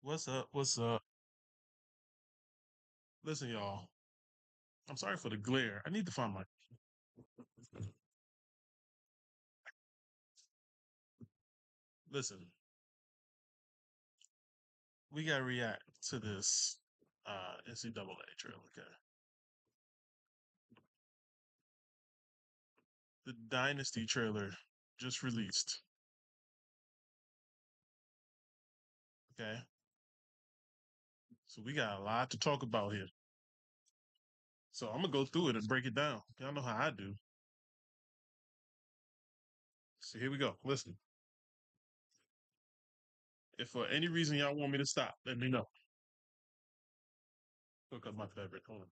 What's up? What's up? Listen, y'all. I'm sorry for the glare. I need to find my. Listen, we gotta react to this NCAA trailer. Okay, the Dynasty trailer just released. Okay, so we got a lot to talk about here. So I'm gonna go through it and break it down. Y'all know how I do. So here we go. Listen, if for any reason y'all want me to stop, let me know. Look up my favorite. Hold on.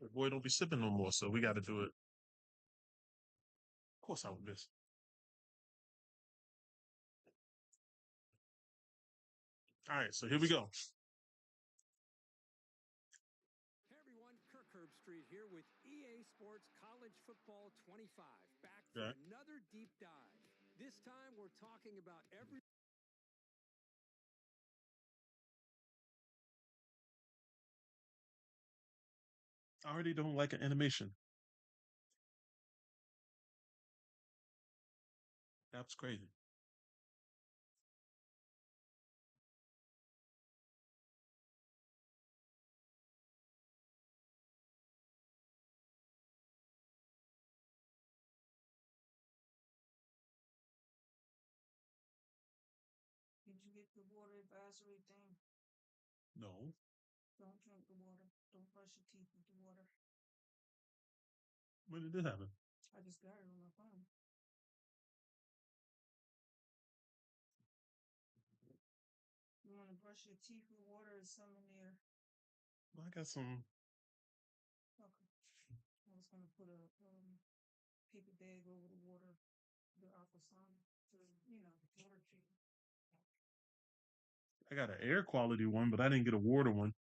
The boy don't be sipping no more, so we got to do it. Of course I would miss. All right, so here we go. Hey everyone, Kirk Herbstreit here with EA Sports College Football 25, back for Okay. another deep dive. This time we're talking about every I already don't like an animation. That's crazy. Did you get the water advisory thing? No. Don't drink the water. Don't brush your teeth with the water. When did this happen? I just got it on my phone. You want to brush your teeth with water or some in there? I got some. Okay. I was gonna put a paper bag over the water, the aquasana, to water treatment. I got an air quality one, but I didn't get a water one.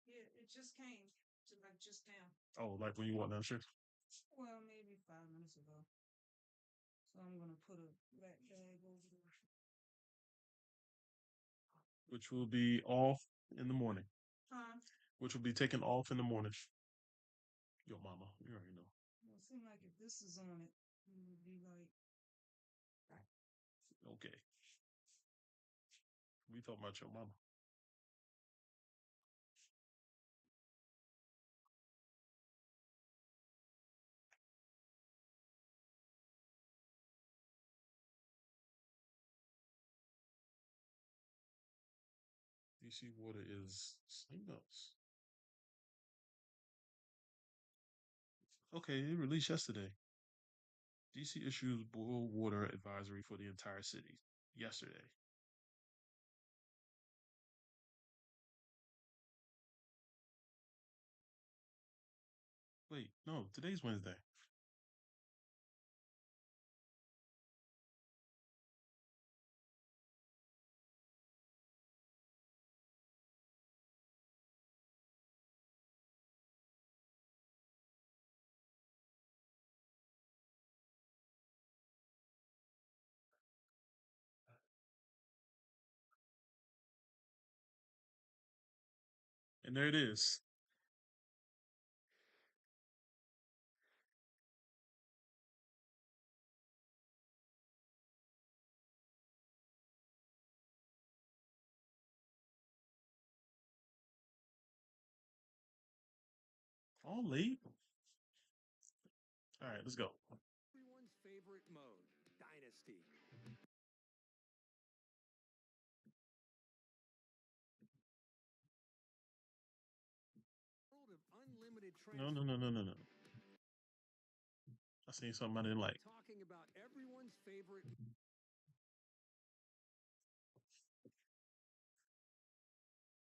Yeah, it just came to like just now. Oh, like when you walk downstairs. Well, maybe 5 minutes ago. So I'm gonna put a black bag over the. Which will be off in the morning. Huh? Which will be taken off in the morning. Yo, mama, you already know. Well, it seems like if this is on it, it would be like. Okay. We talking about your mama. DC water is something else. Okay, it released yesterday. DC issues boil water advisory for the entire city yesterday. Wait, no, today's Wednesday. And there it is. All late. All right, let's go. everyone's favorite mode, Dynasty. World of unlimited No, no, transfer. no, no, no, no. I seen something I didn't like. Talking about everyone's favorite.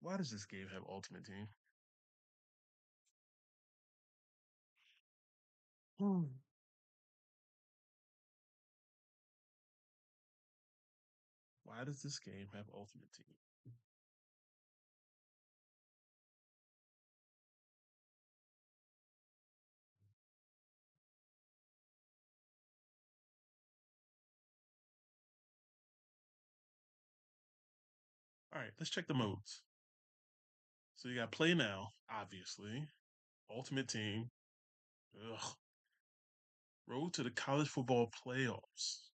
Why does this game have Ultimate Team? Hmm. Why does this game have Ultimate Team? All right, let's check the modes. So you got play now, obviously. Ultimate team. Ugh. Road to the college football playoffs.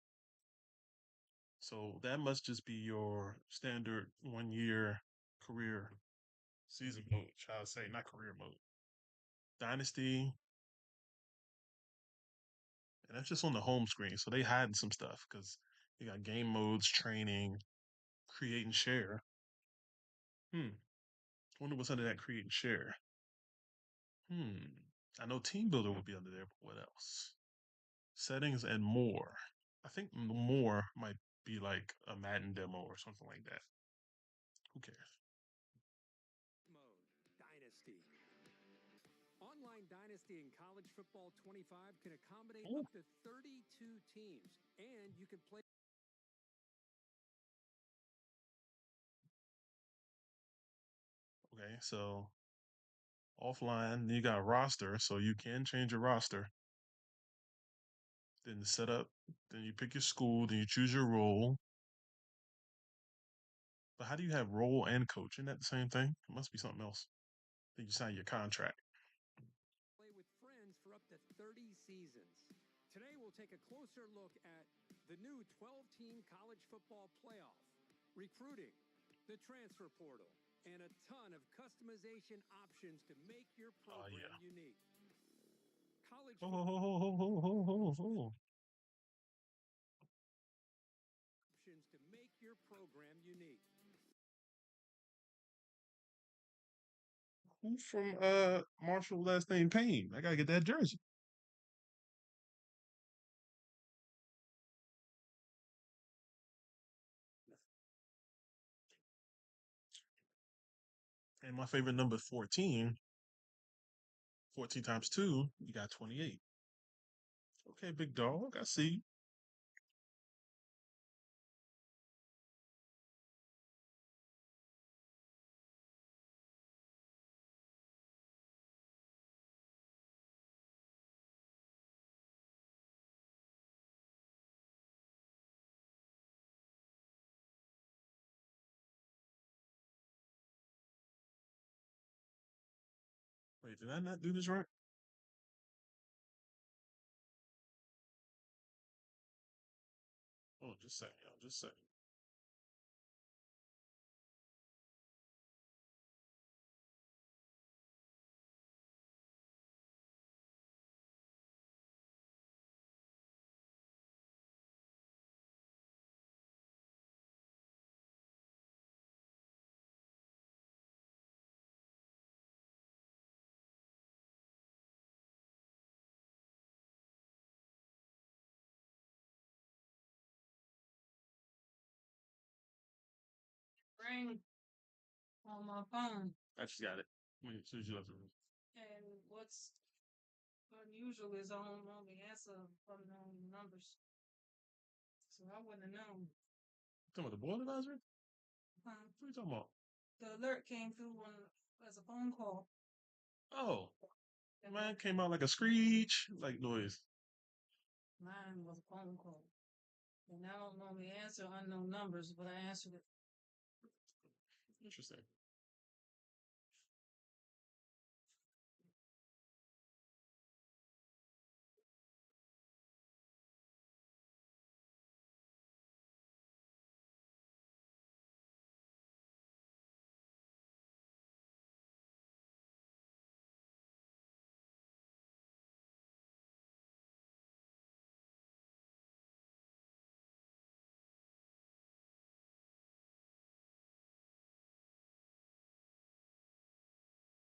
So that must just be your standard 1 year career season mode, shall I say, not career mode. Dynasty, and that's just on the home screen. So they hiding some stuff because you got game modes, training, create and share. Hmm. Wonder what's under that create and share. Hmm. I know team builder would be under there, but what else? Settings and more. I think more might be like a Madden demo or something like that. Who cares? Mode Dynasty. Online Dynasty in College Football 25 can accommodate Ooh. up to 32 teams, and you can play. Okay, so offline, you got roster, so you can change your roster. Then the setup, then you pick your school, then you choose your role. But how do you have role and coach? Isn't that the same thing? It must be something else. Then you sign your contract. Play with friends for up to 30 seasons. Today, we'll take a closer look at the new 12-team college football playoff, recruiting, the transfer portal, and a ton of customization options to make your Oh program yeah. unique. College Ho, ho, football ho, ho, ho, ho, ho, ho, ho. options to make your program unique. Who's from Marshall last name Payne? I gotta get that jersey. And my favorite number 14. 14 times 2, you got 28. Okay, big dog. I see. Wait, did I not do this right? Oh, just a second, y'all. Just a second. Ring on my phone. I just got it. Wait, as soon as you left the room. And what's unusual is I don't know the answer unknown numbers. So I wouldn't have known. Talking about the board advisor? Huh? What are you talking about? The alert came through as a phone call. Oh, And man, came out like a screech, like noise. mine was a phone call. And I don't know the answer unknown numbers, but I answered it. Interesting.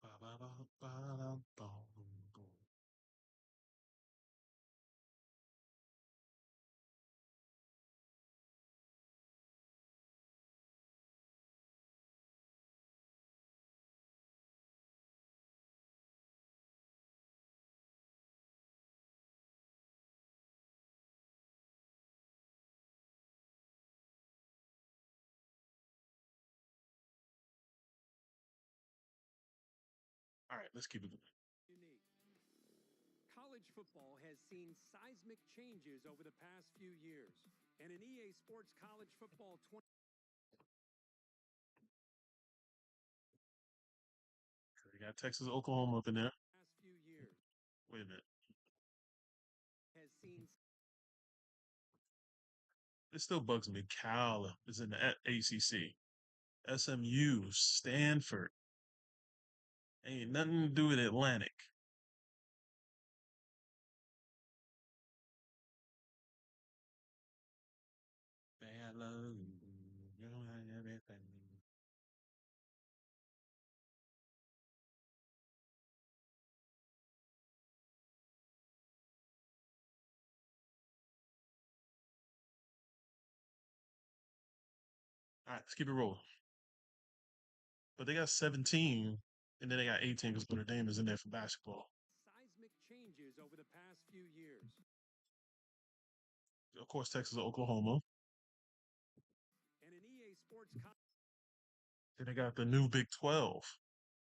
Ba, ba, ba, ba, da, boom, boom. All right, let's keep it going. Unique. College football has seen seismic changes over the past few years, and in EA Sports College Football 20. Got Texas, Oklahoma up in there. Past few years Wait a minute. has seen It still bugs me. Cal is in the ACC. SMU, Stanford. Ain't nothing to do with Atlantic. Bad love, you know everything. All right, let's keep it rolling. But they got 17, and then they got 18 because Notre Dame is in there for basketball. seismic changes over the past few years. Of course, Texas, Oklahoma. And an EA Sports Then they got the new Big 12.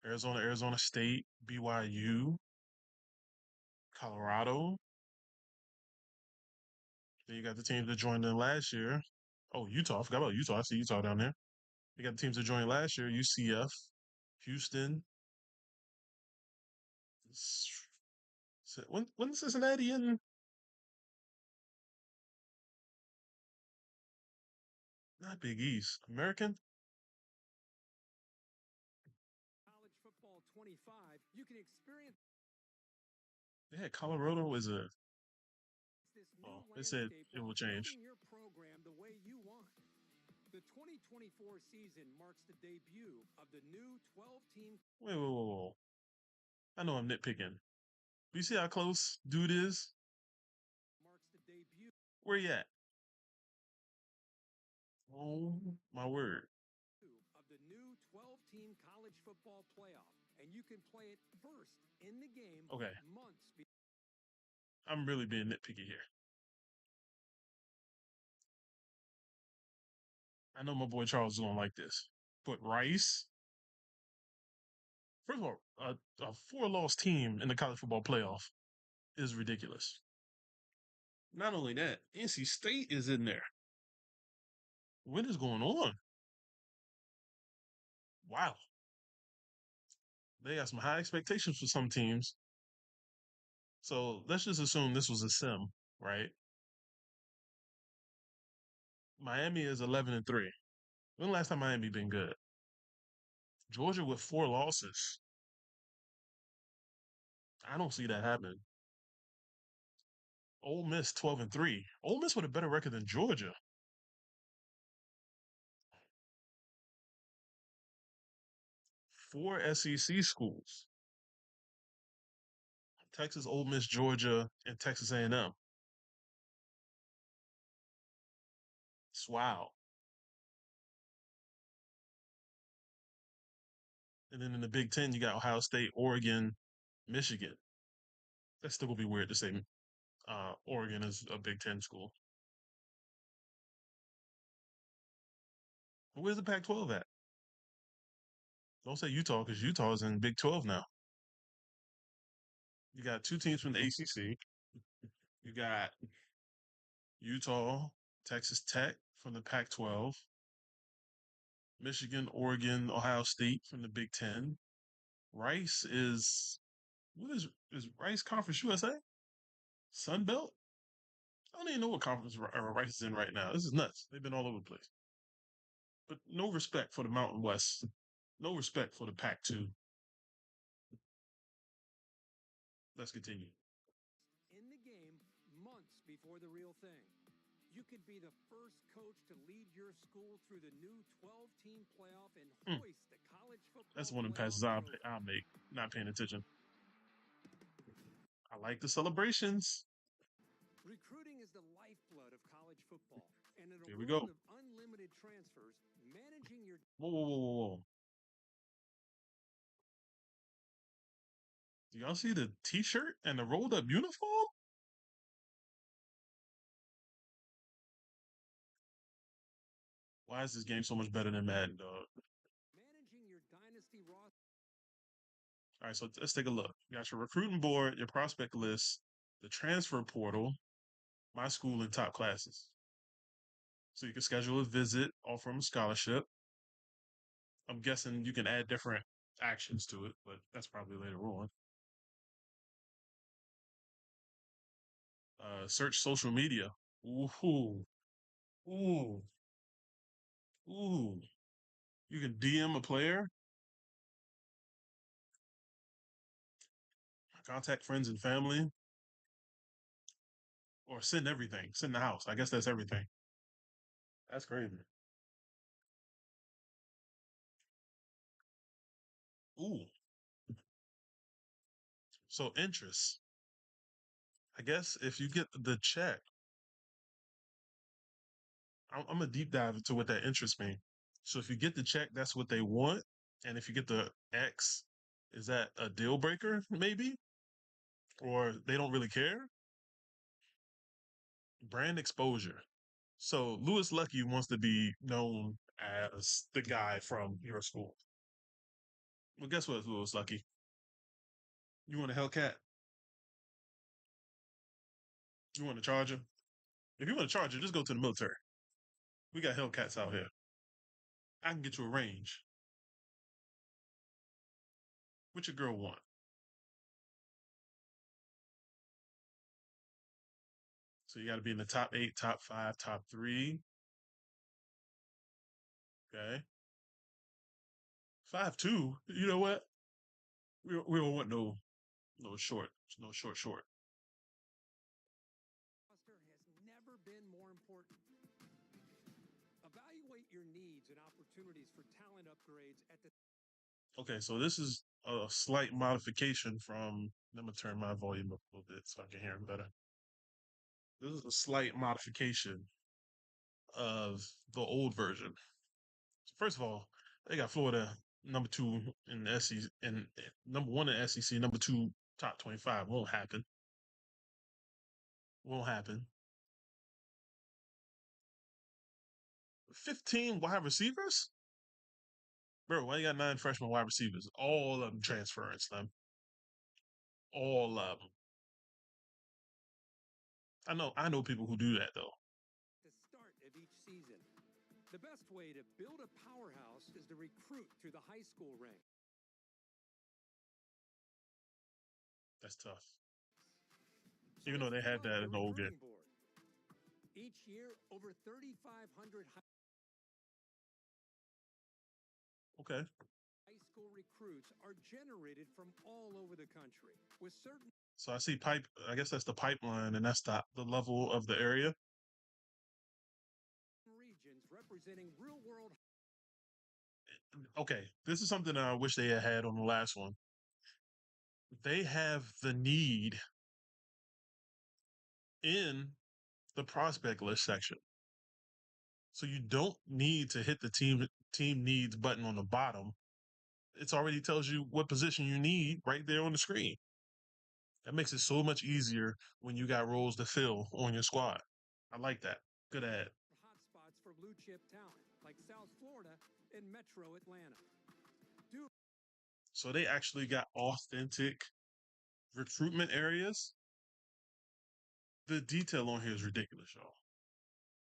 Arizona State, BYU, Colorado. Then you got the teams that joined in last year. Oh, Utah. I forgot about Utah. I see Utah down there. You got the teams that joined last year: UCF, Houston. When Cincinnati in? Not Big East. American. college football 25, you can experience Yeah, Colorado is a. this new Well, they said landscape it will while change. building your program the way you want. The 2024 season marks the debut of the new 12-team Wait. I know I'm nitpicking. You see how close dude is? marks the debut Where you at? Oh my word. of the new 12-team college football playoff, and you can play it first in the game Okay, months I'm really being nitpicky here. I know my boy Charles is gonna like this, but Rice. First of all, a four-loss team in the college football playoff is ridiculous. Not only that, NC State is in there. What is going on? Wow, they got some high expectations for some teams. So let's just assume this was a sim, right? Miami is 11-3. When the last time Miami been good? Georgia with four losses. I don't see that happening. Ole Miss 12-3. Ole Miss with a better record than Georgia. Four SEC schools: Texas, Ole Miss, Georgia, and Texas A&M. It's wow. And then in the Big Ten, you got Ohio State, Oregon, Michigan. That's still gonna be weird to say Oregon is a Big Ten school. Where's the Pac-12 at? Don't say Utah because Utah is in Big 12 now. You got two teams from the ACC. You got Utah, Texas Tech from the Pac-12, Michigan, Oregon, Ohio State from the Big Ten. Rice is what is Rice Conference USA? Sun Belt? I don't even know what conference Rice is in right now. This is nuts. They've been all over the place. But no respect for the Mountain West. No respect for the Pac-2. Let's continue. in the game months before the real thing. You could be the first coach to lead your school through the new 12-team playoff and Hmm. hoist the college That's football one of the playoff passes I'll, trophy. I'll make. Not paying attention. I like the celebrations. Recruiting is the lifeblood of college football, and in a Here we world go. of unlimited transfers, managing your Whoa. Do y'all see the T-shirt and the rolled up uniform? Why is this game so much better than Madden, dog? managing your dynasty roster All right, so let's take a look. You got your recruiting board, your prospect list, the transfer portal, my school, and top classes. So you can schedule a visit, offer them a scholarship. I'm guessing you can add different actions to it, but that's probably later on. Search social media. Ooh, ooh, ooh. You can DM a player, contact friends and family, or send everything. Send the house. I guess that's everything. That's crazy. Ooh. So interest. I guess if you get the check, I'm gonna deep dive into what that interest means. So if you get the check, that's what they want, and if you get the X, is that a deal breaker? Maybe, or they don't really care. Brand exposure. So Lewis Lucky wants to be known as the guy from your school. Well, guess what, Lewis Lucky? You want a Hellcat? You want a Charger? If you want a Charger, just go to the military. We got Hellcats out here. I can get you a range. What your girl want? So you got to be in the top eight, top five, top three. Okay, 5'2". You know what? We don't want no short, no short. Roster has never been more important. Evaluate your needs and opportunities for talent upgrades at the Okay, so this is a slight modification from. Let me turn my volume up a little bit so I can hear him better. This is a slight modification of the old version. So first of all, they got Florida number two in the SEC and number one in the SEC, number two top 25. Won't happen. Won't happen. 15 wide receivers? Bro, why you got 9 freshman wide receivers? All of them transferring, Slim. All of them. I know people who do that though. start of each season. The best way to build a powerhouse is to recruit through the high school ranks. That's tough. So Even though let's they fill had out that your in the old game. recruiting board. Each year, over 3,500 Okay. high school recruits are generated from all over the country, with certain So I see pipe. I guess that's the pipeline, and that's the level of the area. regions representing real world. Okay, this is something I wish they had on the last one. They have the need in the prospect list section, so you don't need to hit the team needs button on the bottom. It already tells you what position you need right there on the screen. That makes it so much easier when you got roles to fill on your squad. I like that. Good ad. Hotspots for blue chip talent, like South Florida and Metro Atlanta. So they actually got authentic recruitment areas. The detail on here is ridiculous, y'all.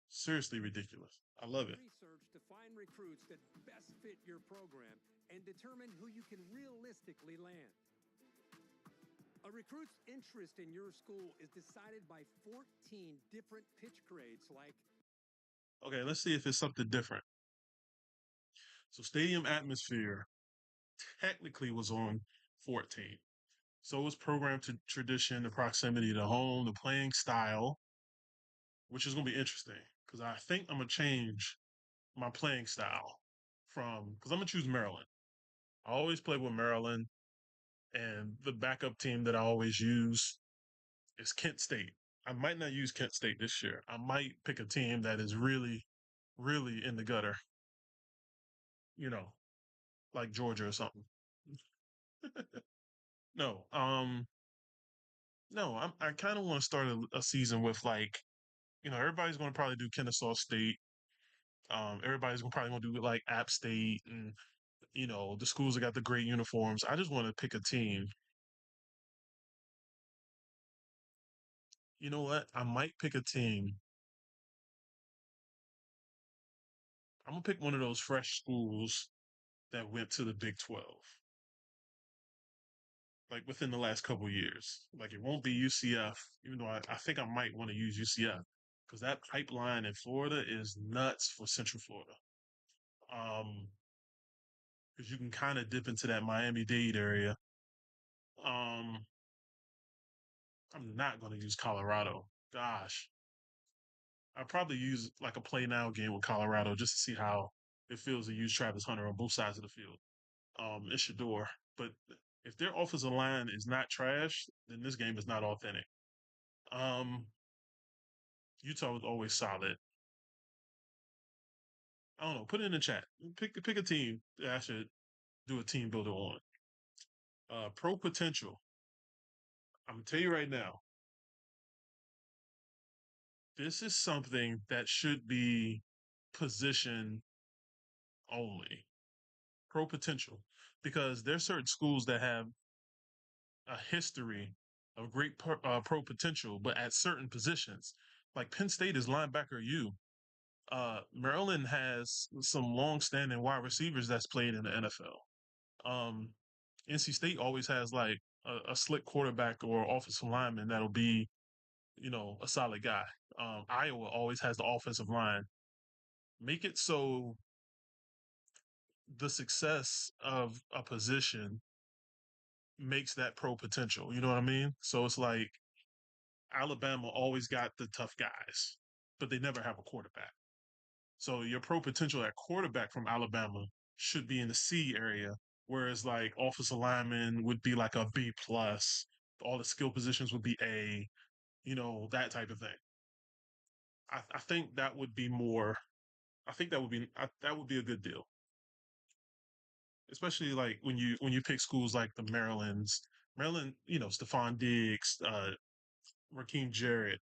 Seriously ridiculous. I love it. Research to find recruits that best fit your program and determine who you can realistically land. A recruit's interest in your school is decided by 14 different pitch grades like Okay, let's see if it's something different. So stadium atmosphere technically was on 14. So it was program to tradition, the proximity to home, the playing style, which is going to be interesting because I think I'm going to change my playing style from because I'm going to choose Maryland. I always play with Maryland, and the backup team that I always use is Kent State. I might not use Kent State this year. I might pick a team that is really, really in the gutter, you know, like Georgia or something. No, no, I kind of want to start a season with like, everybody's going to probably do Kennesaw State. Everybody's probably going to do like App State and the schools that got the great uniforms. I just want to pick a team. You know what? I might pick a team. I'm gonna pick one of those fresh schools that went to the Big 12. like within the last couple years. Like it won't be UCF, even though I think I might want to use UCF because that pipeline in Florida is nuts for Central Florida. Um, because you can kind of dip into that Miami-Dade area. Um, I'm not going to use Colorado. Gosh, I'll probably use like a play now game with Colorado just to see how it feels to use Travis Hunter on both sides of the field. It's Shador. But if their offensive line is not trash, then this game is not authentic. Um, Utah was always solid. I don't know. Put it in the chat. Pick a team that I should do a team builder on. Pro potential. I'm gonna tell you right now. This is something that should be position only. Pro potential, because there's certain schools that have a history of great pro potential, but at certain positions, like Penn State is linebacker U. Maryland has some long-standing wide receivers that's played in the NFL. NC State always has like a slick quarterback or offensive lineman that'll be, a solid guy. Iowa always has the offensive line. Make it so the success of a position makes that pro potential. You know what I mean? So it's like Alabama always got the tough guys, but they never have a quarterback. So your pro potential at quarterback from Alabama should be in the C area, whereas like offensive lineman would be like a B plus. All the skill positions would be A, that type of thing. I think that would be more. I think that would be a good deal, especially like when you pick schools like the Marylands, Maryland, Stephon Diggs, Raheem Jarrett,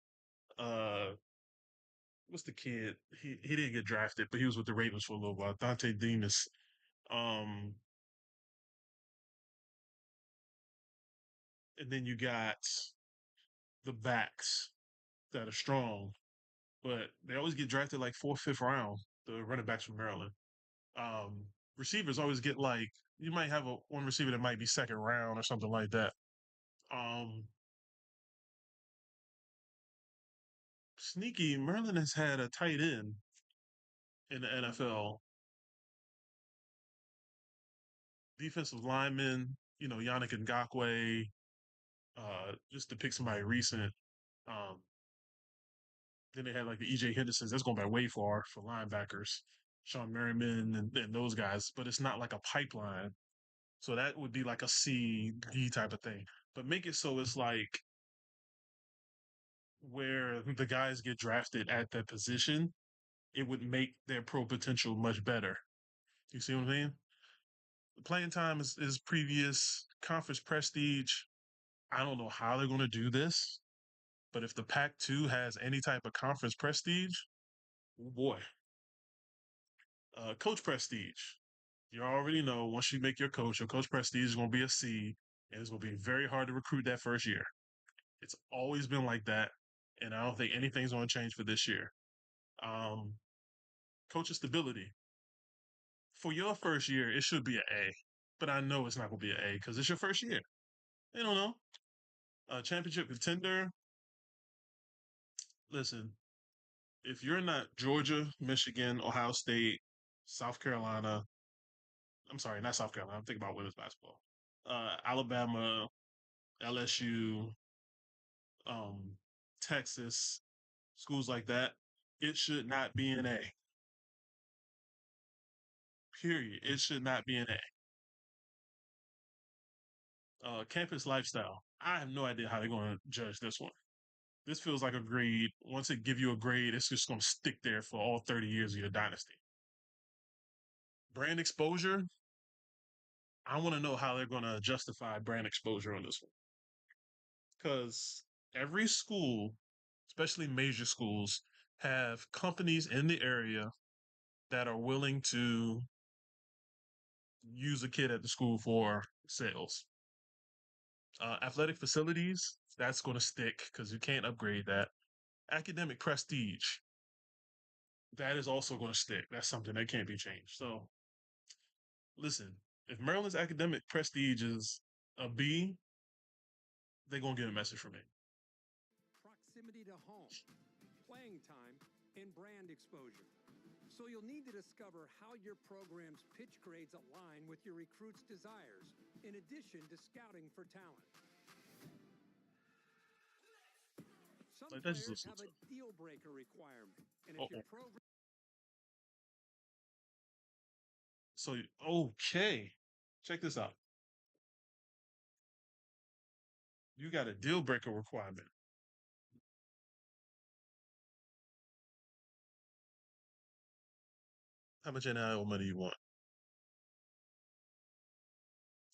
uh, what's the kid? He didn't get drafted, but he was with the Ravens for a little while. Dante Demas. Um, and then you got the backs that are strong, but they always get drafted like fourth, fifth round. The running backs from Maryland. Um, Receivers always get like you might have one receiver that might be second round or something like that. Um, Sneaky Maryland has had a tight end in the NFL, defensive lineman. Yannick Ngakwe. Just to pick somebody recent. Um, then they had like the EJ Hendersons. That's going back way far for linebackers. Sean Merriman and those guys, but it's not like a pipeline. So that would be like a C, D type of thing. But make it so it's like where the guys get drafted at that position, it would make their pro potential much better. You see what I'm saying? The playing time is previous conference prestige. I don't know how they're going to do this, but if the Pac 2 has any type of conference prestige, oh boy, coach prestige. You already know once you make your coach prestige is going to be a C, and it's going to be very hard to recruit that first year. It's always been like that, and I don't think anything's going to change for this year. Um, Coach stability for your first year, it should be an A, but I know it's not going to be an A because it's your first year. You don't know. Championship contender. Listen, if you're not Georgia, Michigan, Ohio State, South Carolina, I'm sorry, not South Carolina. I'm thinking about women's basketball. Alabama, LSU, um, Texas, schools like that, it should not be an A. Period. It should not be an A. Campus lifestyle. I have no idea how they're going to judge this one. This feels like a grade. Once it give you a grade, it's just going to stick there for all 30 years of your dynasty. Brand exposure. I want to know how they're going to justify brand exposure on this one. Because every school, especially major schools, have companies in the area that are willing to use a kid at the school for sales. Athletic facilities, that's going to stick because you can't upgrade that. Academic prestige, that is also going to stick. That's something that can't be changed. So, listen, if Maryland's academic prestige is a B, they're gonna get a message from me. proximity to home, playing time, and brand exposure. So you'll need to discover how your program's pitch grades align with your recruits' desires, in addition to scouting for talent. Some Like that's just players listen have to. a deal breaker requirement, and if Oh, your program so okay, check this out. You got a deal breaker requirement. How much NIL money you want?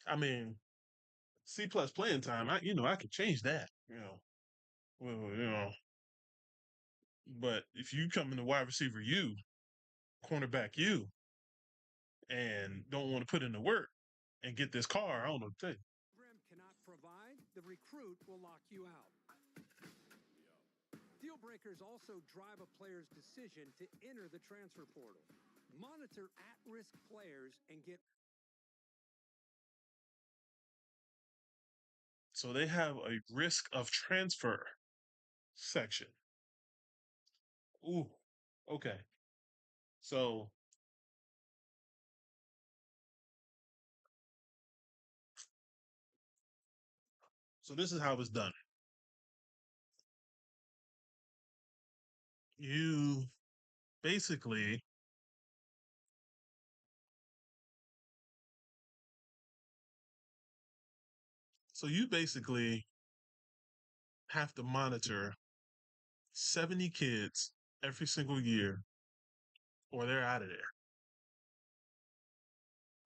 I mean, C plus playing time. I can change that. Well. But if you come in the wide receiver, you cornerback, you and don't want to put in the work and get this car, I don't know what to tell you. cannot provide, the recruit will lock you out. Deal breakers also drive a player's decision to enter the transfer portal. Monitor at-risk players and get So they have a risk of transfer section. Ooh, okay. So so this is how it's done. You basically you basically have to monitor 70 kids every single year or they're out of there.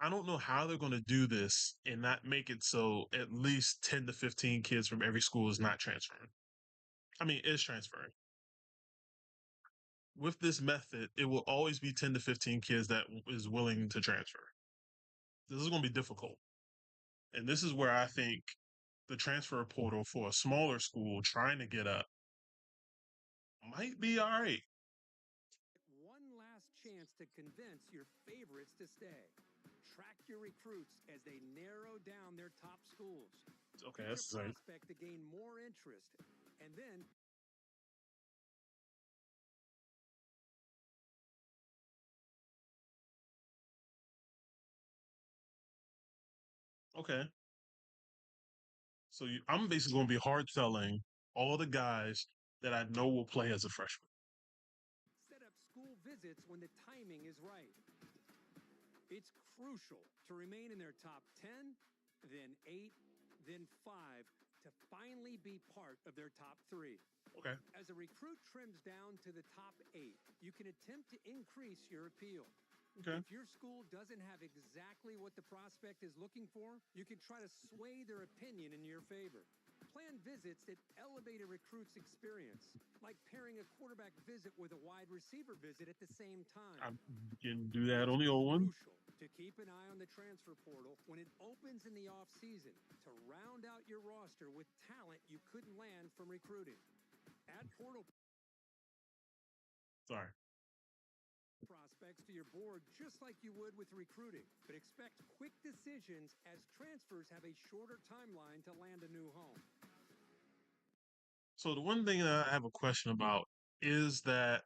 I don't know how they're going to do this and not make it so at least 10 to 15 kids from every school is not transferring. I mean, is transferring. With this method, it will always be 10 to 15 kids that is willing to transfer. This is going to be difficult. And this is where I think the transfer portal for a smaller school trying to get up might be all right. one last chance to convince your favorites to stay. Track your recruits as they narrow down their top schools. Okay, Pick your that's right. prospect to gain more interest, and then Okay. So I'm basically going to be hard selling all the guys that I know will play as a freshman. set up school visits when the timing is right. It's crucial to remain in their top 10, then 8, then 5 to finally be part of their top 3. Okay. As a recruit trims down to the top 8, you can attempt to increase your appeal. Okay. If your school doesn't have exactly what the prospect is looking for, you can try to sway their opinion in your favor. Plan visits that elevate a recruit's experience, like pairing a quarterback visit with a wide receiver visit at the same time. I can do that It's on the old one. crucial to keep an eye on the transfer portal when it opens in the offseason to round out your roster with talent you couldn't land from recruiting. Add portal Sorry. prospects to your board just like you would with recruiting, but expect quick decisions as transfers have a shorter timeline to land a new home. So the one thing that I have a question about is that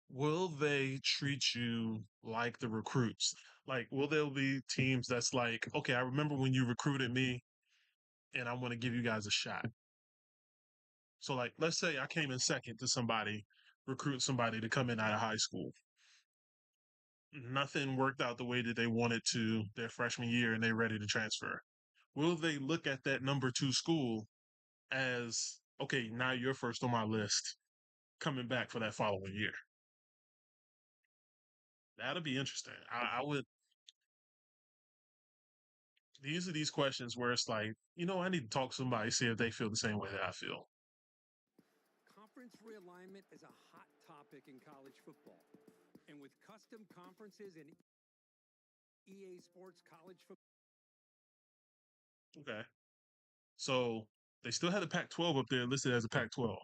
will they treat you like the recruits? Like, will there be teams that's like, okay, I remember when you recruited me and I want to give you guys a shot. So, like, let's say I came in second to somebody, recruit somebody to come in out of high school. Nothing worked out the way that they wanted to their freshman year and they're ready to transfer. Will they look at that number two school as, okay, now you're first on my list coming back for that following year? That'll be interesting. I would. These are these questions where it's like, I need to talk to somebody, see if they feel the same way that I feel. Conference realignment is a hot topic in college football. And with custom conferences and EA Sports college football, Okay. So they still had the Pac 12 up there listed as a Pac 12.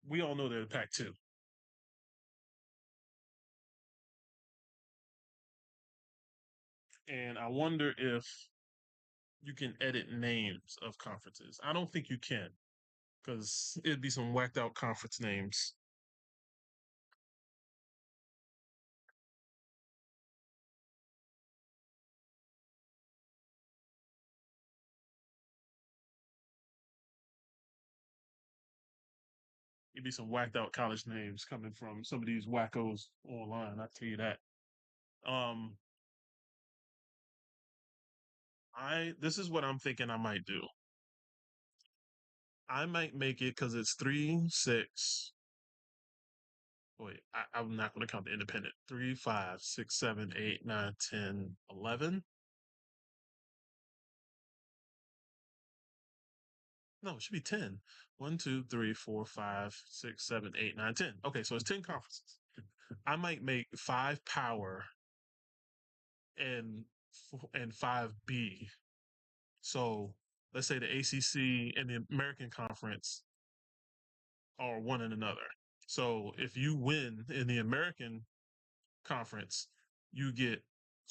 We all know they're the Pac 2. And I wonder if you can edit names of conferences. I don't think you can because it'd be some whacked out conference names. It'd be some whacked out college names coming from some of these wackos online. I tell you that. Um, I this is what I'm thinking I might do. I might make it because it's 3, 6. Wait, I'm not going to count the independent. 3, 5, 6, 7, 8, 9, 10, 11. No, it should be 10. 1, 2, 3, 4, 5, 6, 7, 8, 9, 10. Okay, so it's 10 conferences. I might make 5 power and and 5 B. So let's say the ACC and the American Conference are one and another. So if you win in the American Conference, you get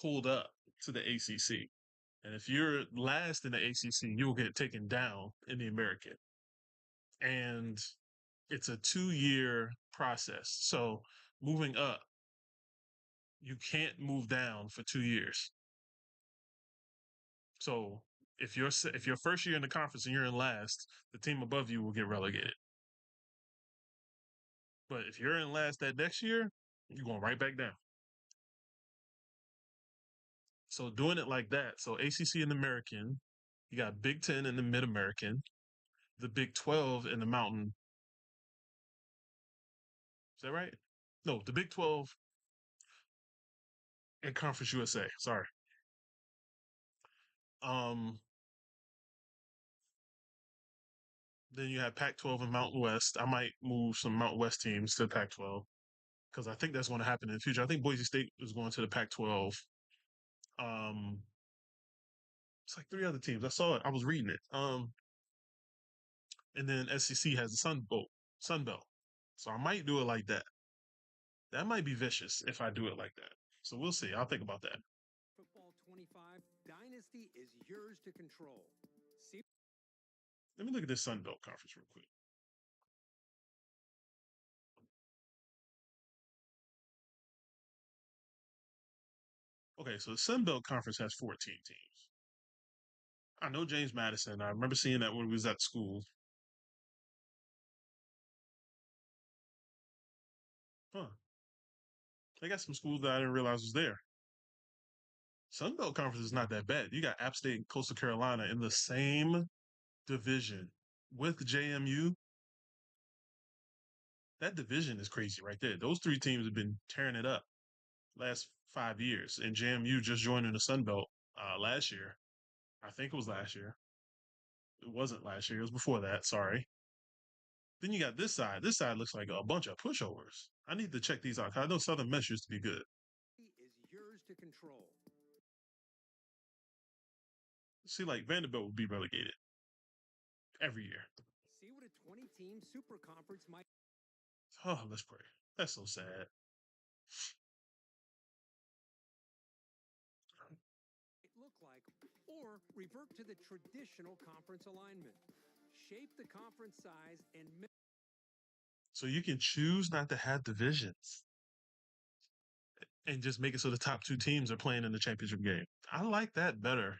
pulled up to the ACC. And if you're last in the ACC, you'll get taken down in the American. And it's a 2-year process. So moving up, you can't move down for 2 years. So if your first year in the conference and you're in last, the team above you will get relegated. But if you're in last that next year, you're going right back down. So doing it like that, so ACC and American, you got Big Ten and the Mid American, the Big 12 and the Mountain. Is that right? No, the Big 12 and Conference USA. Sorry. Um, then you have Pac-12 and Mountain West. I might move some Mountain West teams to Pac-12 because I think that's going to happen in the future. I think Boise State is going to the Pac-12. Um, it's like 3 other teams. I saw it. I was reading it. And then SEC has the Sun Belt. So I might do it like that. That might be vicious if I do it like that. So we'll see. I'll think about that. Football 25 Dynasty is yours to control. See Let me look at this Sun Belt conference real quick. Okay, so the Sun Belt Conference has 14 teams. I know James Madison. I remember seeing that when we was at school. Huh. They got some schools that I didn't realize was there. Sun Belt Conference is not that bad. You got App State and Coastal Carolina in the same division with JMU. That division is crazy right there. Those 3 teams have been tearing it up last 5 years, and JMU just joining the Sun Belt last year. I think it was last year. It wasn't last year. It was before that. Sorry. Then you got this side. This side looks like a bunch of pushovers. I need to check these out. I know Southern Miss used to be good. is yours to control. See, like Vanderbilt would be relegated every year. See what a 20-team super conference might Oh, let's pray. That's so sad. look like, or revert to the traditional conference alignment. Shape the conference size and So you can choose not to have divisions and just make it so the top 2 teams are playing in the championship game. I like that better.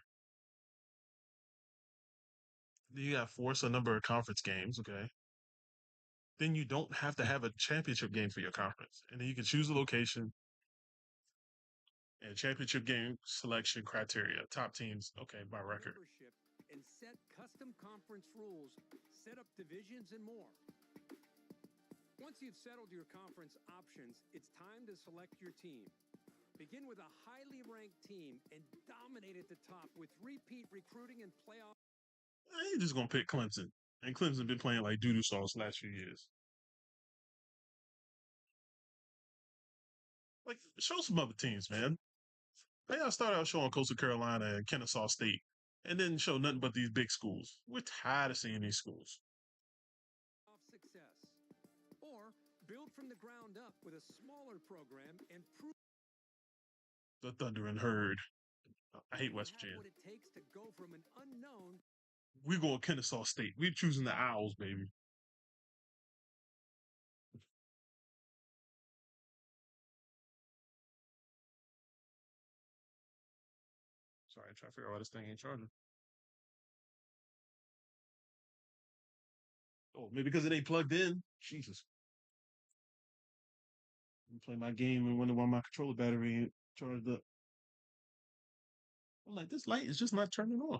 You got force a number of conference games, okay? Then you don't have to have a championship game for your conference. And then you can choose a location and championship game selection criteria. Top teams, okay, by record. membership and set custom conference rules, set up divisions and more. Once you've settled your conference options, it's time to select your team. Begin with a highly ranked team and dominate at the top with repeat recruiting and playoff. You're just gonna pick Clemson. And Clemson been playing like doo-doo sauce last few years. Like, show some other teams, man. They all started out showing Coastal Carolina and Kennesaw State, and then show nothing but these big schools. We're tired of seeing these schools. Success. Or build from the ground up with a smaller program and prove The Thunder and Herd. I hate You West have Virginia. what it takes to go from an unknown. We going Kennesaw State. We choosing the Owls, baby. Sorry, I'm trying to figure out why this thing ain't charging. Oh, maybe because it ain't plugged in. Jesus. I'm playing my game and wonder why my controller battery ain't charged up. I'm like, this light is just not turning on.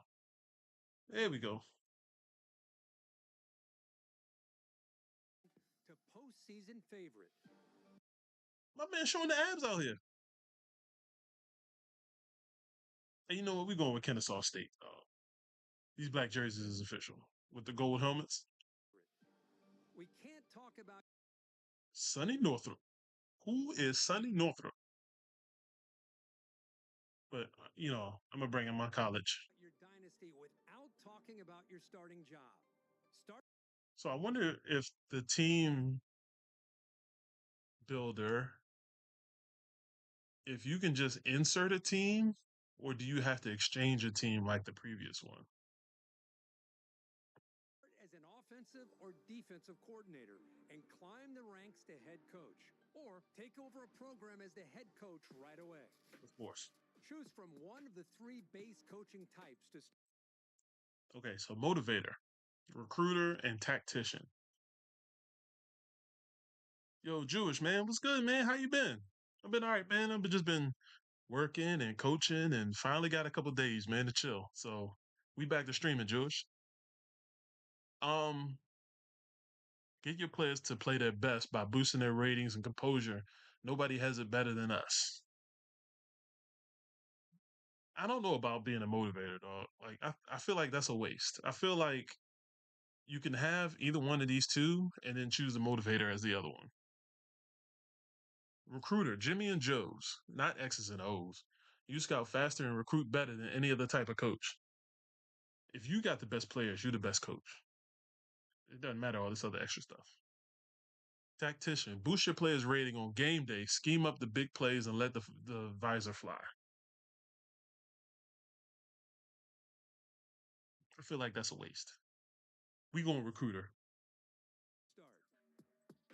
There we go. To postseason favorite. My man showing the abs out here. And you know what? We going with Kennesaw State. These black jerseys is official with the gold helmets. We can't talk about Sonny Northrop. Who is Sonny Northrop? But I'm gonna bring in my college. your dynasty without talking about your starting job. Start. So I wonder if the team builder, if you can just insert a team, or do you have to exchange a team like the previous one? As an offensive or defensive coordinator and climb the ranks to head coach, or take over a program as the head coach right away. Of course. Choose from one of the three base coaching types to. Okay, so motivator, recruiter, and tactician. Yo, Jewish man, what's good, man? How you been? I've been all right, man. I've just been working and coaching, and finally got a couple days, man, to chill. So we back to streaming, Jewish. Um, get your players to play their best by boosting their ratings and composure. Nobody has it better than us. I don't know about being a motivator, dog. Like I feel like that's a waste. I feel like you can have either one of these two and then choose the motivator as the other one. Recruiter, Jimmy and Joe's, not X's and O's. You scout faster and recruit better than any other type of coach. If you got the best players, you're the best coach. It doesn't matter all this other extra stuff. Tactician, boost your players' rating on game day, scheme up the big plays, and let the visor fly. I feel like that's a waste. We going recruiter. Start.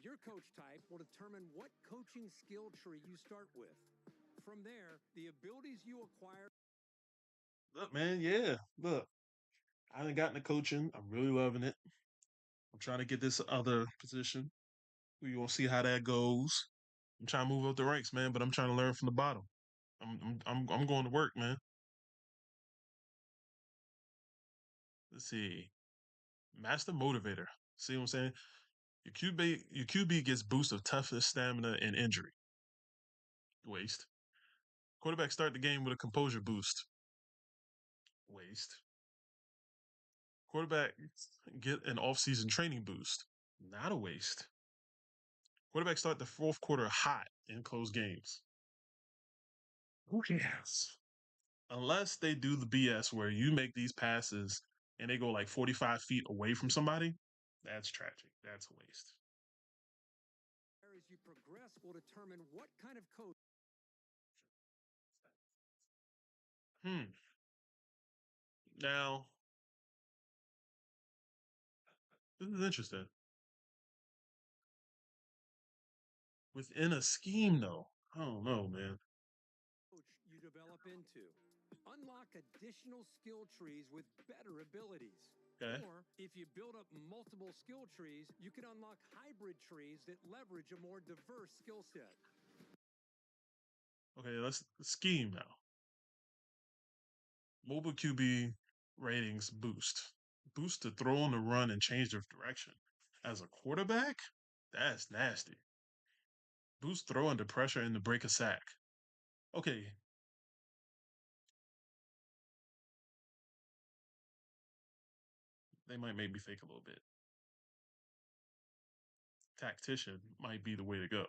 Your coach type will determine what coaching skill tree you start with. From there, the abilities you acquire. Look, man, yeah. Look, I haven't gotten to coaching. I'm really loving it. I'm trying to get this other position. We gonna see how that goes. I'm trying to move up the ranks, man, but I'm trying to learn from the bottom. I'm going to work, man. Let's see. Master motivator. See what I'm saying? Your QB gets boost of toughness, stamina, and injury. Waste. Quarterback start the game with a composure boost. Waste. Quarterback get an off-season training boost. Not a waste. Quarterback start the fourth quarter hot in close games. Who cares? Unless they do the BS where you make these passes and they go like 45 feet away from somebody, that's tragic. That's a waste. As you progress, will determine what kind of coach. Hmm. Now, this is interesting. Within a scheme, though, I don't know, man. Coach you develop into. Unlock additional skill trees with better abilities. Okay. Or if you build up multiple skill trees, you can unlock hybrid trees that leverage a more diverse skill set. Okay, let's scheme now. Mobile QB ratings boost. Boost to throw on the run and change of direction. As a quarterback, that's nasty. Boost throw under pressure and to break a sack. Okay, they might make me think a little bit. Tactician might be the way to go.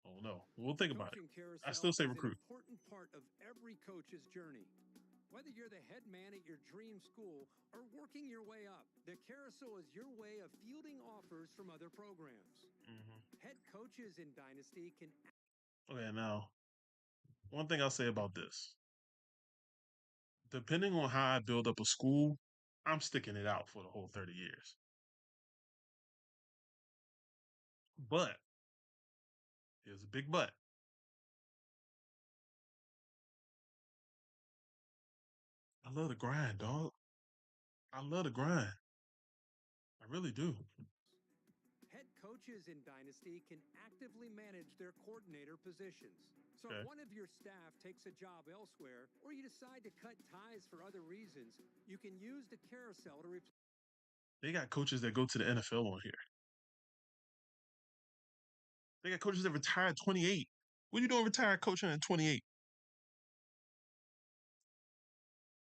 Oh no, we'll think about it. Coaching I carousel still say is an recruit. important part of every coach's journey. Whether you're the head man at your dream school or working your way up, the carousel is your way of fielding offers from other programs. Hmm. Head coaches in Dynasty can. Okay, now One thing I'll say about this, depending on how I build up a school, I'm sticking it out for the whole 30 years. But here's a big but. I love the grind, dog. I love the grind. I really do. Head coaches in Dynasty can actively manage their coordinator positions. So if Okay. one of your staff takes a job elsewhere, or you decide to cut ties for other reasons, you can use the carousel to replace. They got coaches that go to the NFL on here. They got coaches that retire at 28. What are you doing retired coaching at 28?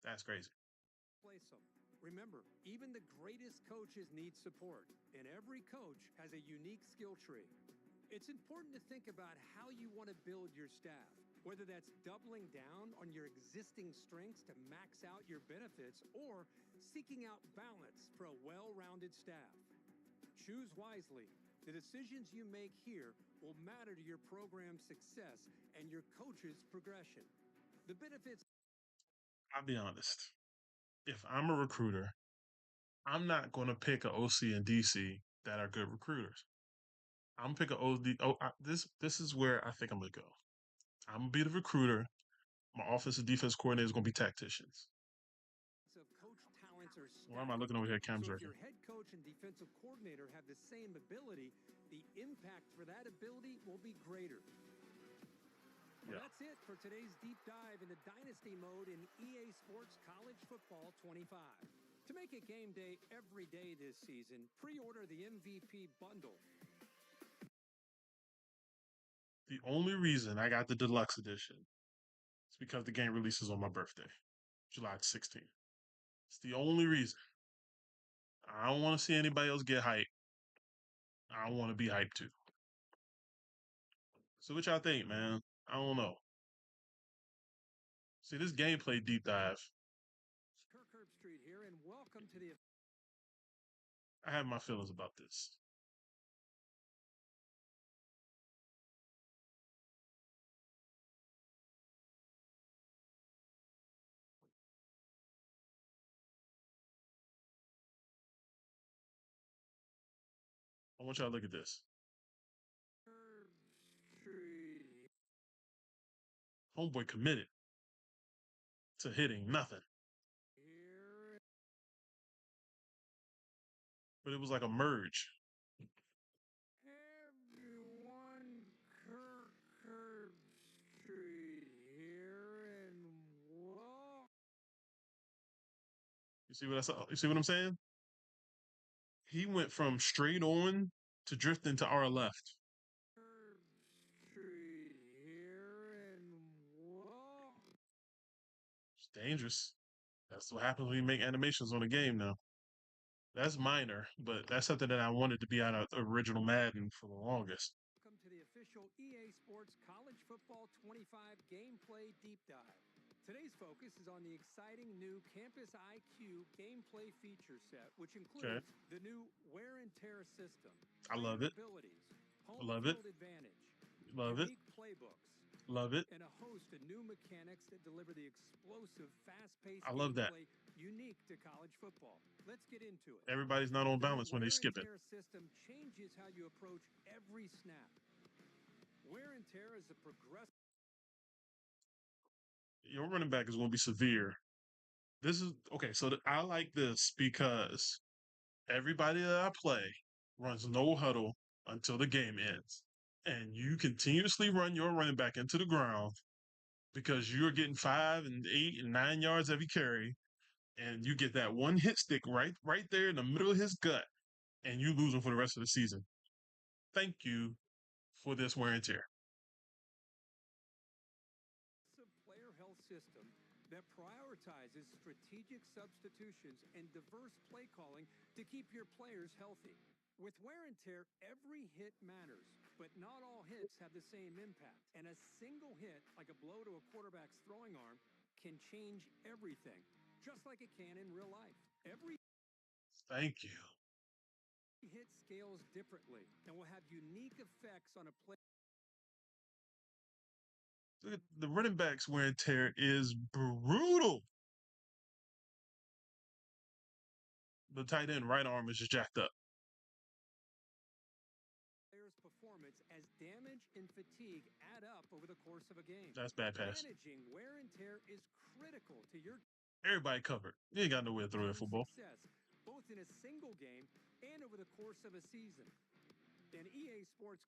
That's crazy. Them. Remember, even the greatest coaches need support, and every coach has a unique skill tree. It's important to think about how you want to build your staff, whether that's doubling down on your existing strengths to max out your benefits or seeking out balance for a well-rounded staff. Choose wisely. The decisions you make here will matter to your program's success and your coach's progression. The benefits. I'll be honest. If I'm a recruiter, I'm not going to pick a OC and DC that are good recruiters. I'm gonna pick a OD. This is where I think I'm gonna go. I'm gonna be the recruiter. My offensive defense coordinator is gonna be tacticians. Of coach talents are Why am I staggering. looking over here? Cam's So if working. your head coach and defensive coordinator have the same ability, the impact for that ability will be greater. Well, Yeah. that's it for today's deep dive into Dynasty mode in EA Sports College Football 25. To make it game day every day this season, pre-order the MVP bundle. The only reason I got the deluxe edition is because the game releases on my birthday, July 16th. It's the only reason. I don't want to see anybody else get hyped. I want to be hyped too. So what y'all think, man? I don't know. See this gameplay deep dive. Kirk Street here, and welcome to the. I have my feelings about this. I want y'all to look at this. Homeboy committed to hitting nothing. But it was like a merge. Everyone, Kirk Street here, and whoa. You see what I saw? You see what I'm saying? He went from straight on to drifting to our left. Street here, and whoa. It's dangerous. That's what happens when you make animations on a game now. That's minor, but that's something that I wanted to be out of the original Madden for the longest. Welcome to the official EA Sports College Football 25 gameplay deep dive. Today's focus is on the exciting new Campus IQ gameplay feature set, which Okay. includes the new wear and tear system, I love player it. abilities, I home love it. field advantage, Love it. unique playbooks, Love it. and a host of new mechanics that deliver the explosive, fast-paced I love that. gameplay unique to college football. Let's get into it. Everybody's not on The new balance when they wear and skip it. tear system changes how you approach every snap. Wear and tear is a progressive. Your running back is going to be severe. This is okay. So I like this because everybody that I play runs no huddle until the game ends. And you continuously run your running back into the ground because you're getting 5 and 8 and 9 yards every carry, and you get that one hit stick right there in the middle of his gut, and you lose him for the rest of the season. Thank you for this wear and tear. Player health system that prioritizes strategic substitutions and diverse play calling to keep your players healthy. With wear and tear, every hit matters, but not all hits have the same impact. And a single hit, like a blow to a quarterback's throwing arm, can change everything, just like it can in real life. Every Thank you. hit scales differently and will have unique effects on a player. The running backs wear and tear is brutal. The tight end right arm is just jacked up. Player's performance as damage and fatigue add up over the course of a game. That's bad pass. Managing wear and tear is critical to your Everybody covered. You ain't got nowhere to throw it football. success, both in a single game and over the course of a season. And EA Sports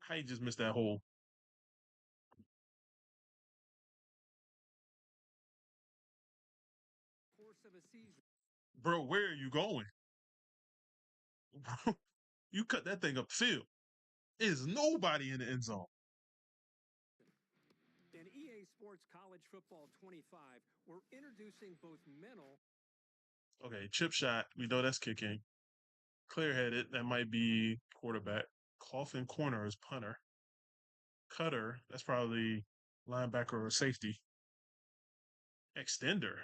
How you just missed that hole? course of a season. Bro, where are you going? You cut that thing up the field. There's nobody in the end zone. In EA Sports College Football 25, we're introducing both mental. Okay, chip shot. We know that's kicking. Clear headed. That might be quarterback. Coffin corner is punter. Cutter. That's probably linebacker or safety. Extender.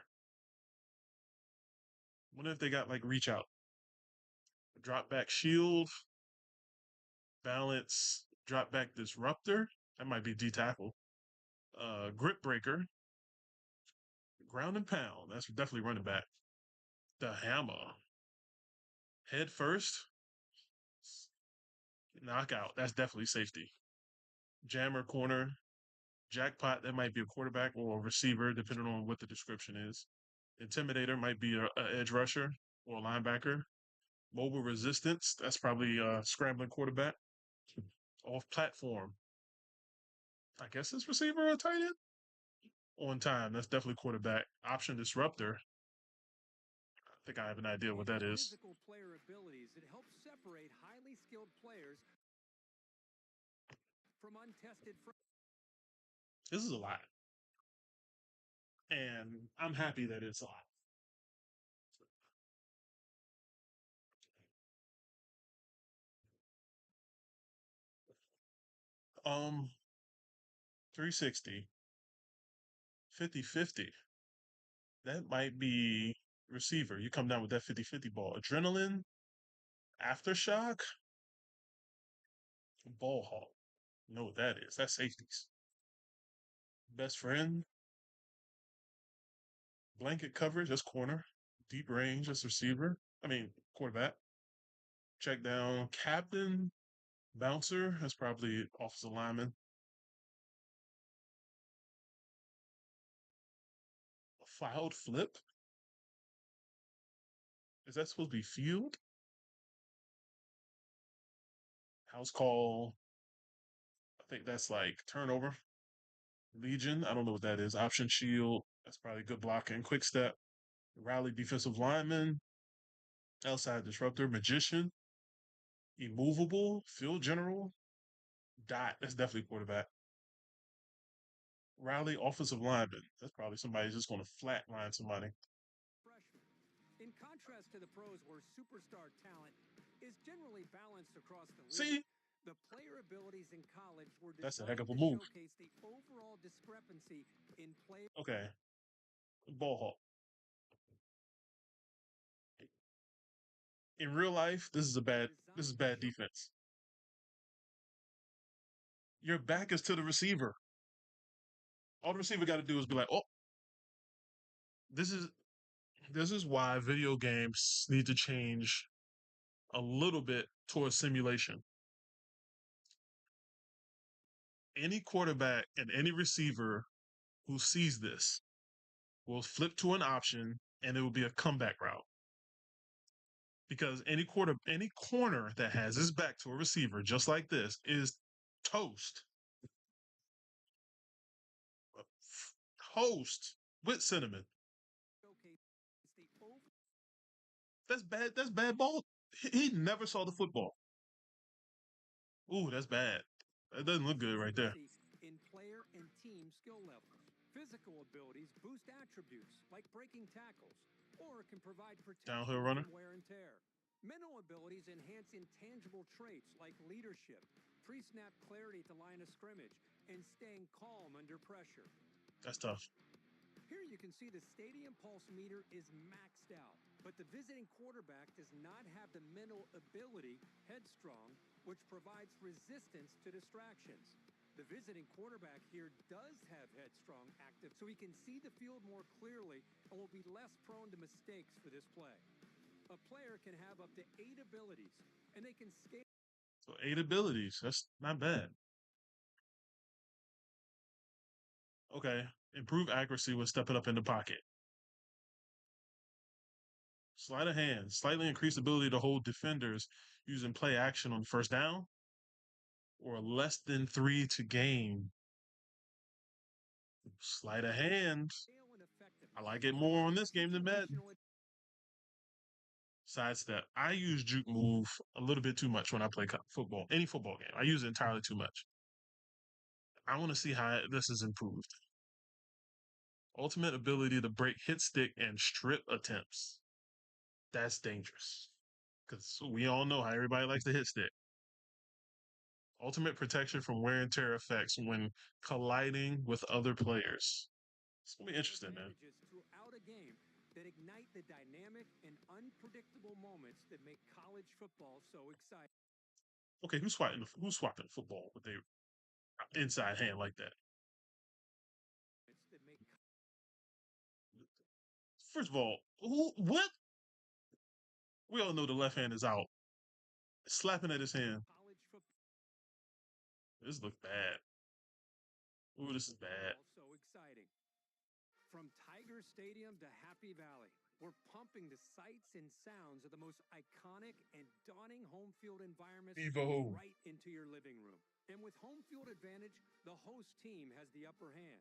Wonder if they got like reach out. Drop back shield. Balance. Drop back disruptor. That might be D tackle. Grip breaker. Ground and pound. That's definitely running back. The hammer. Head first. Knockout. That's definitely safety. Jammer corner. Jackpot. That might be a quarterback or a receiver, depending on what the description is. Intimidator might be a edge rusher or a linebacker. Mobile resistance. That's probably a scrambling quarterback. Off platform. I guess it's receiver or tight end. On time. That's definitely quarterback. Option disruptor. I think I have an idea what that is. Physical player abilities that help separate highly skilled players from untested. This is a lot. And I'm happy that it's a lot. 360, 50-50. That might be receiver. You come down with that 50-50 ball. Adrenaline, aftershock, ball hawk. You know what that is. That's safeties. Best friend, blanket coverage, that's corner. Deep range, that's receiver. I mean, quarterback. Check down, captain, bouncer, that's probably offensive lineman. Filed flip, is that supposed to be field? House call, I think that's like turnover. Legion, I don't know what that is. Option shield, that's probably good blocking. Quick step, rally defensive lineman, outside disruptor, magician, immovable, field general, dot. That's definitely quarterback. Rally offensive lineman. That's probably somebody just going to flatline somebody. Freshman. In contrast to the pros, where superstar talent is generally balanced across the league, See, the player abilities in college were that's a heck designed of a to move. showcase the overall discrepancy in play. Okay, ball hawk. In real life, this is Designed to bad show defense. Your back is to the receiver. All the receiver got to do is be like, oh, this is this is why video games need to change a little bit towards simulation. Any quarterback and any receiver who sees this will flip to an option and it will be a comeback route. Because any corner that has his back to a receiver just like this is toast. Toast with cinnamon. showcase the over That's bad. That's bad ball. He never saw the football. Ooh, that's bad. That doesn't look good right there. consistency in player and team skill levels. Physical abilities boost attributes like breaking tackles or can provide Downhill protection runner. from wear and tear. Mental abilities enhance intangible traits like leadership, pre-snap clarity at the line of scrimmage, and staying calm under pressure. That's tough. Here you can see the stadium pulse meter is maxed out, but the visiting quarterback does not have the mental ability, headstrong, which provides resistance to distractions. The visiting quarterback here does have headstrong active, so he can see the field more clearly and will be less prone to mistakes for this play. A player can have up to 8 abilities, and they can scale. So 8 abilities. That's not bad. Okay. Improve accuracy when stepping up in the pocket. Sleight of hand. Slightly increased ability to hold defenders using play action on first down or less than 3 to gain. Sleight of hand. I like it more on this game than Madden. Sidestep. I use juke move a little bit too much when I play football. Any football game. I use it entirely too much. I want to see how this is improved. Ultimate ability to break hit stick and strip attempts. That's dangerous. Because we all know how everybody likes to hit stick. Ultimate protection from wear and tear effects when colliding with other players. It's gonna be interesting, man. Throughout a game that ignite the dynamic and unpredictable moments that make college football so exciting. Okay, who's swapping football with their inside hand like that? First of all, what? We all know the left hand is out. Slapping at his hand. This looks bad. Ooh, this is bad. So exciting. From Tiger Stadium to Happy Valley, we're pumping the sights and sounds of the most iconic and daunting home field environments Evo. right into your living room. And with home field advantage, the host team has the upper hand.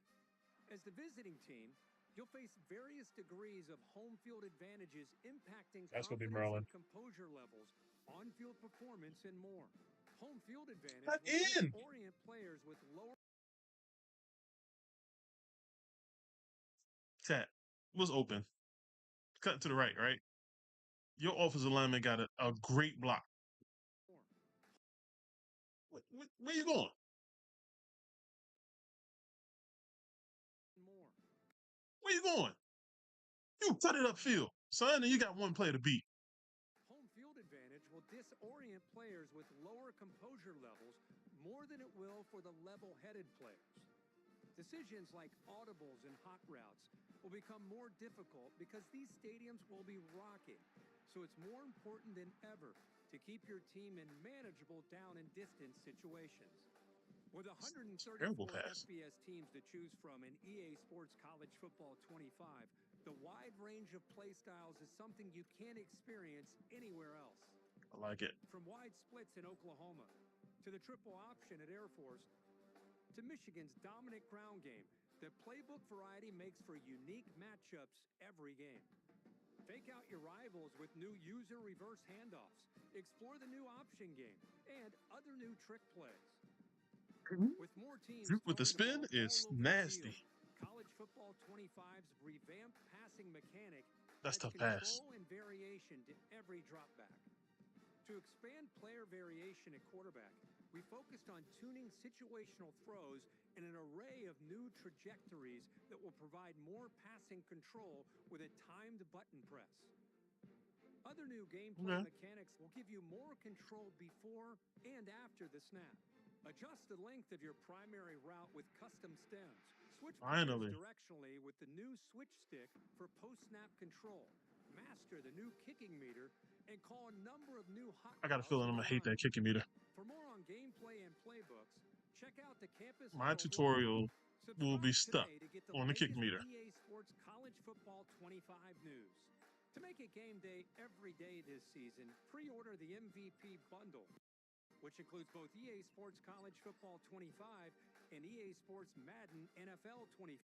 As the visiting team, you'll face various degrees of home field advantages impacting That's gonna be confidence Maryland. and composure levels, on-field performance, and more. Home field advantage Not will in. orient players with lower. Cat was open. Cut to the right, right? Your offensive lineman got a great block. Where you going? Where you going? You cut it upfield, son, and you got one play to beat. Home field advantage will disorient players with lower composure levels more than it will for the level-headed players. Decisions like audibles and hot routes will become more difficult because these stadiums will be rocking. So it's more important than ever to keep your team in manageable down and distance situations. With 134 Terrible pass. FBS teams to choose from in EA Sports College Football 25, the wide range of play styles is something you can't experience anywhere else. I like it. From wide splits in Oklahoma, to the triple option at Air Force, to Michigan's dominant ground game, the playbook variety makes for unique matchups every game. Fake out your rivals with new user reverse handoffs, explore the new option game, and other new trick plays. With more teams With the spin is nasty. College Football 25's revamped passing mechanic That's adds tough pass. control and variation to every dropback. To expand player variation at quarterback, we focused on tuning situational throws and an array of new trajectories that will provide more passing control with a timed button press. Other new gameplay mechanics will give you more control before and after the snap. Adjust the length of your primary route with custom stems. Switch directionally with the new switch stick for post-snap control. Master the new kicking meter and call a number of new hot. I got a feeling I'm gonna hate that kicking meter. For more on gameplay and playbooks, check out the campus. My tutorial will be stuck on the kick meter. EA Sports College Football 25 news. To make it game day every day this season, pre-order the MVP bundle, which includes both EA Sports College Football 25 and EA Sports Madden NFL 25.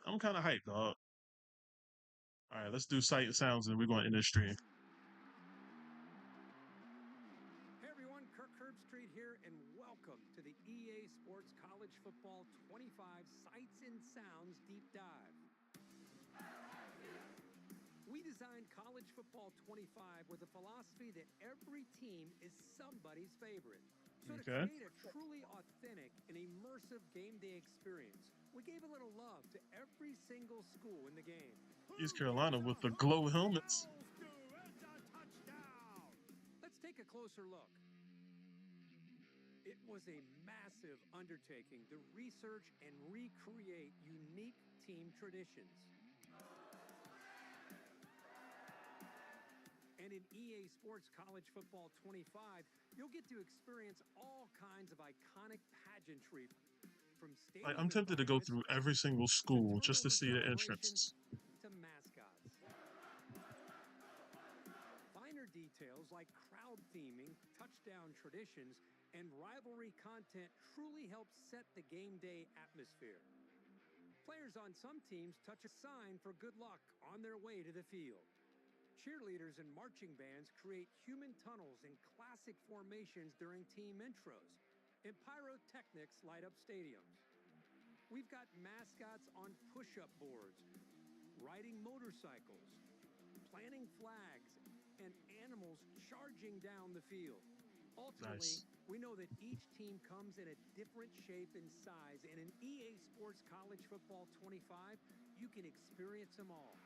I'm kind of hyped, dog. All right, let's do sight and sounds, and we're going to end this stream. Hey everyone, Kirk Herbstreit here, and welcome to the EA Sports College Football 25 Sights and Sounds Deep Dive. We designed College Football 25 with a philosophy that every team is somebody's favorite. So to create a truly authentic and immersive game day experience, we gave a little love to every single school in the game. East Carolina with the glow helmets. Let's take a closer look. It was a massive undertaking to research and recreate unique team traditions. And in EA Sports College Football 25, you'll get to experience all kinds of iconic pageantry, from Like stadium I'm tempted to go environments through every single to school just to turnover see the celebrations entrances. to mascots. Finer details like crowd theming, touchdown traditions, and rivalry content truly help set the game day atmosphere. Players on some teams touch a sign for good luck on their way to the field. Cheerleaders and marching bands create human tunnels in classic formations during team intros, and pyrotechnics light up stadiums. We've got mascots on push-up boards, riding motorcycles, planting flags, and animals charging down the field. Ultimately, Nice. we know that each team comes in a different shape and size, and in EA Sports College Football 25, you can experience them all.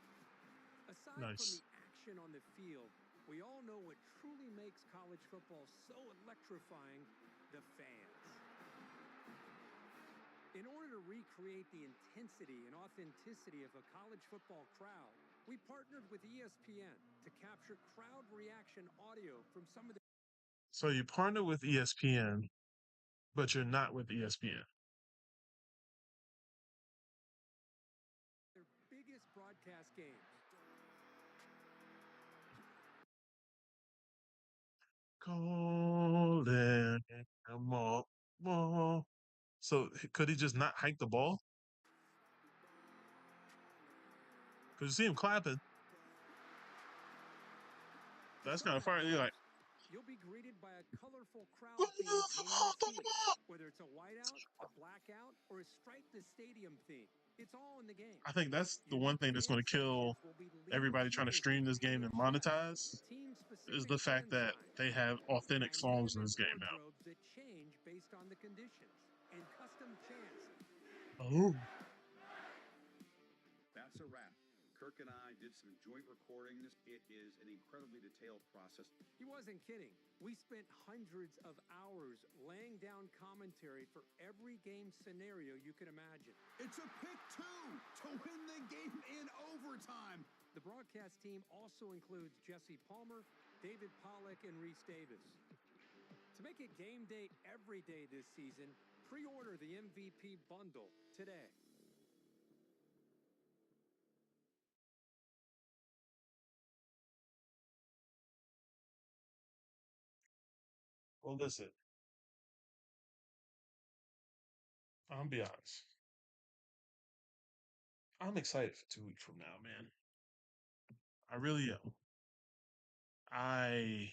Aside from the Nice. action on the field, we all know what truly makes college football so electrifying: the fans. In order to recreate the intensity and authenticity of a college football crowd, we partnered with ESPN to capture crowd reaction audio from some of So you partner with ESPN, but you're not with ESPN. their biggest broadcast games. Calling them all. So could he just not hike the ball? Because you see him clapping. To That's kind some of fire. You're ballgames, like, you'll be greeted by a colorful crowd theme painting the seats. Whether it's a whiteout, a blackout, or a stripe the stadium theme, it's all in the game. I think that's the one Unique thing that's fan going to kill sections will be leading everybody trying to cues stream like this game and pitch checks, monetize is team-specific the fact hand that signs, they have authentic songs in dynamic this game now. wardrobes that change based on the conditions, and custom chants. Oh, That's a wrap. Kirk and I did some joint recordings. It is an incredibly detailed process. He wasn't kidding. We spent hundreds of hours laying down commentary for every game scenario you could imagine. It's a pick two to win the game in overtime. The broadcast team also includes Jesse Palmer, David Pollock, and Reese Davis. To make it game day every day this season, pre-order the MVP bundle today. well, listen, I'll be honest. I'm excited for 2 weeks from now, man. I really am. I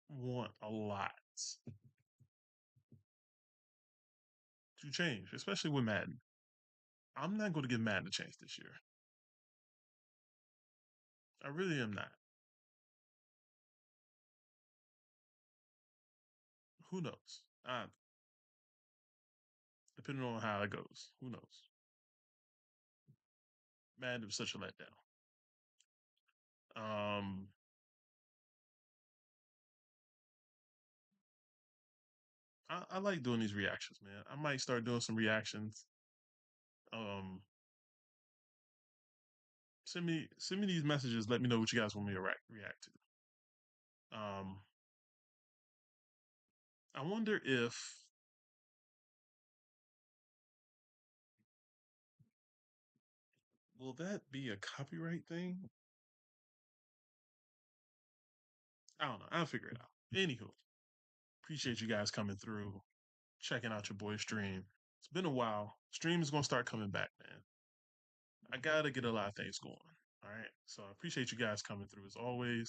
want a lot to change, especially with Madden. I'm not going to give Madden a chance this year. I really am not. Who knows? Depending on how it goes, who knows? Madden was such a letdown. Um, I like doing these reactions, man. I might start doing some reactions. Um, send me these messages. Let me know what you guys want me to react to. I wonder if will that be a copyright thing? I don't know. I'll figure it out. Anywho, appreciate you guys coming through, checking out your boy stream. It's been a while. Stream is gonna start coming back, man. I gotta get a lot of things going. All right. So I appreciate you guys coming through as always.